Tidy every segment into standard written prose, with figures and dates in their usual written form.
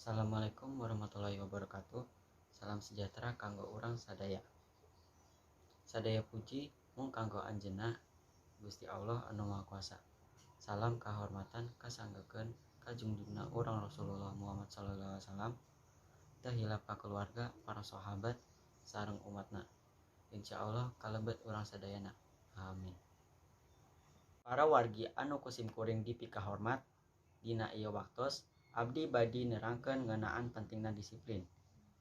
Assalamualaikum warahmatullahi wabarakatuh. Salam sejahtera kanggo urang sadaya. Sadaya puji mung kanggo Anjeunna Gusti Allah anu Maha Kuasa. Salam kahormatan kasanggekeun kajungjungna urang Rasulullah Muhammad sallallahu alaihi wasallam. Teu hilap ka keluarga, para sahabat sareng umatna. Insyaallah kalebet urang sadayana. Amin. Para wargi anu kusim kuring dipika hormat, dina ieu waktos abdi badi nerangkeun ngeunaan pentingna disiplin.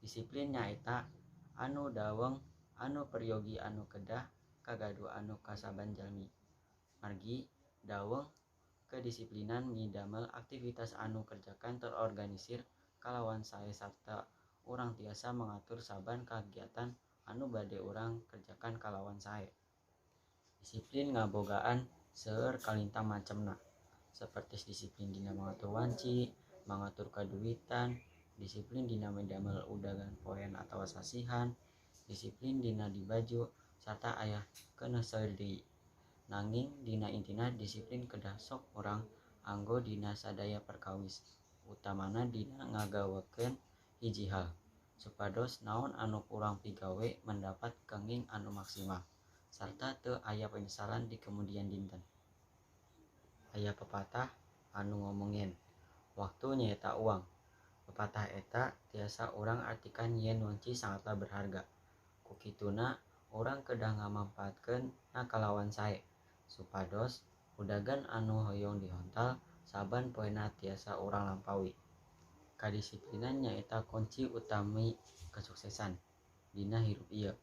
Disiplin nyaeta anu daweng, anu peryogi anu kedah, kagaduh anu kasaban jalmi. Margi daweng kedisiplinan midamel aktivitas anu kerjakan terorganisir kalawan sae sarta urang tiasa mengatur saban kagiatan anu bade urang kerjakan kalawan sae. Disiplin ngabogaan seueur kalintang macemna, seperti disiplin dina mengatur wanci, mengatur kaduitan, disiplin dina medamel udagan poean atawa sasihan, disiplin dina di baju, sarta aya keuneuh saeueur deui. Nanging dina intina disiplin kedah sok urang anggo dina sadaya perkawis, utamana dina ngagawekeun hiji hal, supados naon anu urang pigawe mendapat kenging anu maksimal, sarta teu aya penyesalan di kemudian dinten. Aya pepatah anu ngomongin waktu nyaeta uang. Pepatah eta tiasa urang artikan yen wanci sangatlah berharga. Kukituna urang kedah ngamampatkeun na kalawan sae, supados udagan anu hoyong dihontal saban poena tiasa urang lampaui. Kadisiplinan nyaeta kunci utami kesuksesan dina hirup ieu.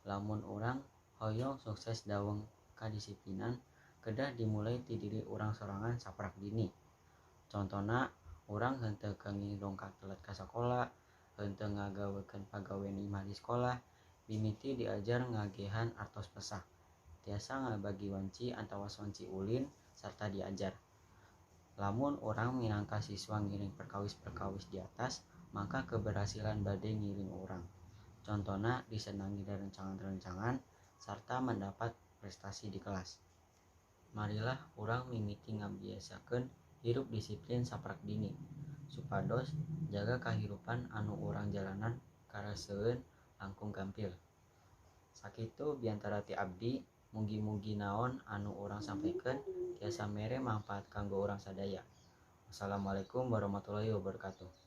Lamun urang hoyong sukses daweng kadisiplinan, kedah dimulai ti diri urang sorangan saprak dini. Contona urang henteu kenging dongkak telat ka sakola, henteu ngagawekeun pagawean imah di sekolah, mimiti diajar ngagehan artos pesah, tiasa ngabagi wanci antawas wanci ulin sarta diajar. Lamun urang minangka siswa ngiring perkawis-perkawis di atas, maka keberhasilan bade ngiring urang. Contona disenangi rencangan-rencangan sarta mendapat prestasi di kelas. Marilah urang mimiti ngabiasakeun hirup disiplin saprak dini, supados jaga kahirupan anu urang jalanan karaseueun langkung gampil. Sakitu biantara ti abdi, mugi-mugi naon anu urang sampaikeun tiasa mere mangpaat kanggo urang sadaya. Wassalamualaikum warahmatullahi wabarakatuh.